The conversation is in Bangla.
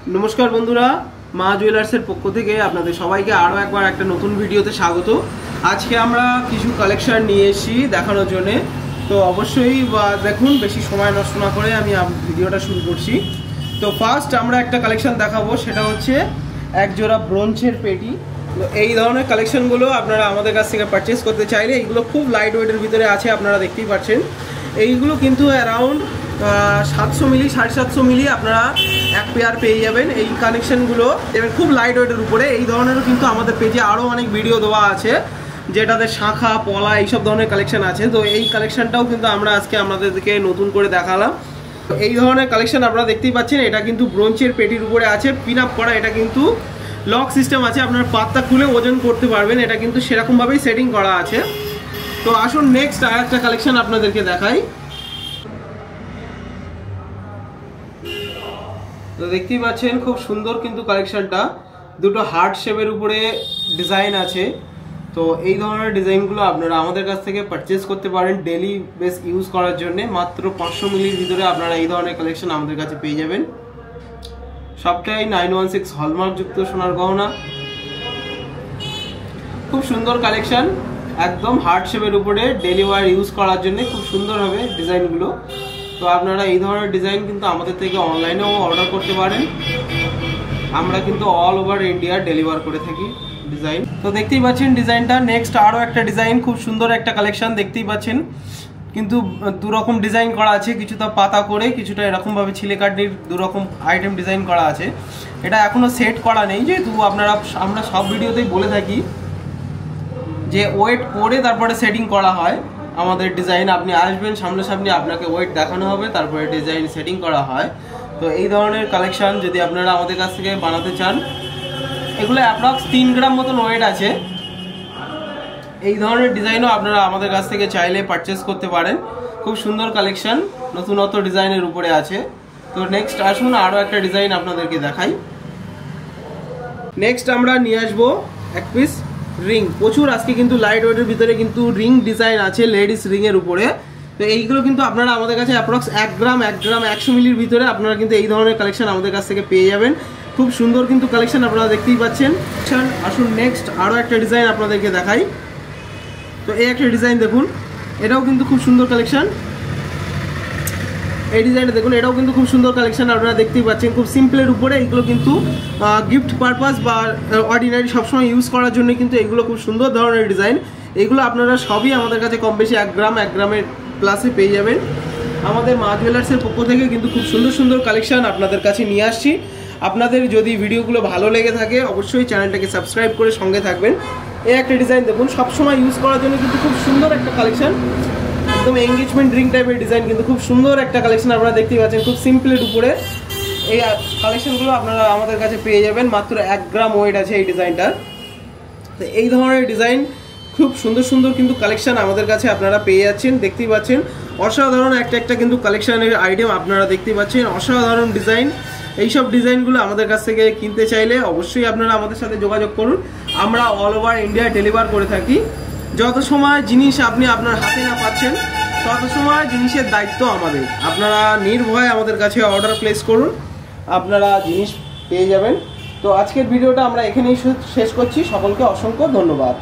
नमस्कार बंधुरा मा जुয়েলার্সের পক্ষ থেকে আপনাদের সবাইকে আরো একবার একটা নতুন ভিডিওতে স্বাগত। আজকে আমরা কিছু কালেকশন নিয়ে এসেছি দেখানোর জন্য, তো অবশ্যই দেখুন, বেশি সময় নষ্ট না করে আমি ভিডিওটা শুরু করছি। তো ফার্স্ট আমরা একটা কালেকশন দেখাবো, সেটা হচ্ছে এক জোড়া ব্রোঞ্জের পেটি। তো এই ধরনের কালেকশনগুলো আপনারা আমাদের কাছ থেকে পারচেজ করতে চাইলে এইগুলো খুব লাইট ওয়েটের ভিতরে আছে, আপনারা দেখতেই পাচ্ছেন। এইগুলো কিন্তু অ্যারাউন্ড 700 মিলি 750 মিলি আপনারা এক পেয়ার পেয়ে যাবেন। এই কালেকশনগুলো এবং খুব লাইট ওয়েটের উপরে। এই ধরনেরও কিন্তু আমাদের পেজে আরও অনেক ভিডিও দেওয়া আছে, যেটাতে শাঁখা পলা এইসব ধরনের কালেকশন আছে। তো এই কালেকশনটাও কিন্তু আমরা আজকে আপনাদেরকে নতুন করে দেখালাম। তো এই ধরনের কালেকশন আপনারা দেখতেই পাচ্ছেন, এটা কিন্তু ব্রোঞ্জের পেটির উপরে আছে, পিন আপ করা। এটা কিন্তু লক সিস্টেম আছে, আপনার পাতটা খুলে ওজন করতে পারবেন। এটা কিন্তু সেরকমভাবেই সেটিং করা আছে। তো আসুন নেক্সট আর একটা কালেকশন আপনাদেরকে দেখাই। তো দেখতেই পাচ্ছেন খুব সুন্দর কিন্তু কালেকশনটা, দুটো হার্ট শেপের উপরে ডিজাইন আছে। তো এই ধরনের ডিজাইনগুলো আপনারা আমাদের কাছ থেকে পারচেজ করতে পারেন ডেলি বেস ইউজ করার জন্য। মাত্র 500 মিলির ভিতরে আপনারা এই ধরনের কালেকশন আমাদের কাছে পেয়ে যাবেন। সবটাই 916 হলমার্ক যুক্ত সোনার গহনা, খুব সুন্দর কালেকশন, একদম হার্ট শেপের উপরে ডেলি ওয়ার ইউজ করার জন্য খুব সুন্দর হবে ডিজাইনগুলো। তো আপনারা এই ধরনের ডিজাইন কিন্তু আমাদের থেকে অনলাইনেও অর্ডার করতে পারেন। আমরা কিন্তু অল ওভার ইন্ডিয়া ডেলিভার করে থাকি ডিজাইন। তো দেখতেই পাচ্ছেন ডিজাইনটা। নেক্সট আরও একটা ডিজাইন, খুব সুন্দর একটা কালেকশন দেখতেই পাচ্ছেন, কিন্তু দুরকম ডিজাইন করা আছে, কিছুটা পাতা করে, কিছুটা এরকমভাবে ছিলে কাটির দুরকম আইটেম ডিজাইন করা আছে। এটা এখনও সেট করা নেই, যেহেতু আমরা সব ভিডিওতেই বলে থাকি যে ওয়েট করে তারপরে সেটিং করা হয় আমাদের ডিজাইন। আপনি আসবেন সামনাসামনি, আপনাকে ওয়েট দেখানো হবে, তারপরে ডিজাইন সেটিং করা হয়। তো এই ধরনের কালেকশান যদি আপনারা আমাদের কাছ থেকে বানাতে চান, এগুলো অ্যাপ্রক্স 3 গ্রাম মতন ওয়েট আছে। এই ধরনের ডিজাইনও আপনারা আমাদের কাছ থেকে চাইলে পারচেস করতে পারেন। খুব সুন্দর কালেকশান, নতুনত্ব ডিজাইনের উপরে আছে। তো নেক্সট আসুন আরও একটা ডিজাইন আপনাদেরকে দেখাই। নেক্সট আমরা নিয়ে আসবো এক পিস রিং। প্রচুর আজকে কিন্তু লাইট ওয়েটের ভিতরে কিন্তু রিং ডিজাইন আছে, লেডিস রিংয়ের উপরে। তো এইগুলো কিন্তু আপনারা আমাদের কাছে অ্যাপ্রক্স 1 গ্রাম 100 মিলির ভিতরে আপনারা কিন্তু এই ধরনের কালেকশন আমাদের কাছ থেকে পেয়ে যাবেন। খুব সুন্দর কিন্তু কালেকশন আপনারা দেখতেই পাচ্ছেন। আসুন নেক্সট আরও একটা ডিজাইন আপনাদেরকে দেখাই। তো এই একটা ডিজাইন দেখুন, এটাও কিন্তু খুব সুন্দর কালেকশন। এই ডিজাইনটা দেখুন, এটাও কিন্তু খুব সুন্দর কালেকশন আপনারা দেখতেই পাচ্ছেন। খুব সিম্পলের উপরে এগুলো কিন্তু গিফট পারপাস বা অর্ডিনারি সবসময় ইউজ করার জন্য কিন্তু এগুলো খুব সুন্দর ধরনের ডিজাইন। এগুলো আপনারা সবই আমাদের কাছে কম বেশি 1 গ্রামের প্লাসে পেয়ে যাবেন। আমাদের মা জুয়েলার্সের পক্ষ থেকে কিন্তু খুব সুন্দর সুন্দর কালেকশন আপনাদের কাছে নিয়ে আসছি। আপনাদের যদি ভিডিওগুলো ভালো লেগে থাকে অবশ্যই চ্যানেলটাকে সাবস্ক্রাইব করে সঙ্গে থাকবেন। এই একটা ডিজাইন দেখুন, সবসময় ইউজ করার জন্য কিন্তু খুব সুন্দর একটা কালেকশন, একদম এঙ্গেজমেন্ট রিং টাইপের ডিজাইন, কিন্তু খুব সুন্দর একটা কালেকশন আপনারা দেখতেই পাচ্ছেন। খুব সিম্পলের উপরে এই কালেকশনগুলো আপনারা আমাদের কাছে পেয়ে যাবেন। মাত্র 1 গ্রাম ওয়েট আছে এই ডিজাইনটার। তো এই ধরনের ডিজাইন খুব সুন্দর সুন্দর কিন্তু কালেকশন আমাদের কাছে আপনারা পেয়ে যাচ্ছেন, দেখতেই পাচ্ছেন। অসাধারণ একটা কিন্তু কালেকশনের আইটেম আপনারা দেখতেই পাচ্ছেন, অসাধারণ ডিজাইন। এইসব ডিজাইনগুলো আমাদের কাছ থেকে কিনতে চাইলে অবশ্যই আপনারা আমাদের সাথে যোগাযোগ করুন। আমরা অল ওভার ইন্ডিয়া ডেলিভার করে থাকি। যত সময় জিনিস আপনি আপনার হাতে না পাচ্ছেন, তত সময় জিনিসের দায়িত্ব আমাদের। আপনারা নির্ভয়ে আমাদের কাছে অর্ডার প্লেস করুন, আপনারা জিনিস পেয়ে যাবেন। তো আজকের ভিডিওটা আমরা এখানেই শেষ করছি। সকলকে অসংখ্য ধন্যবাদ।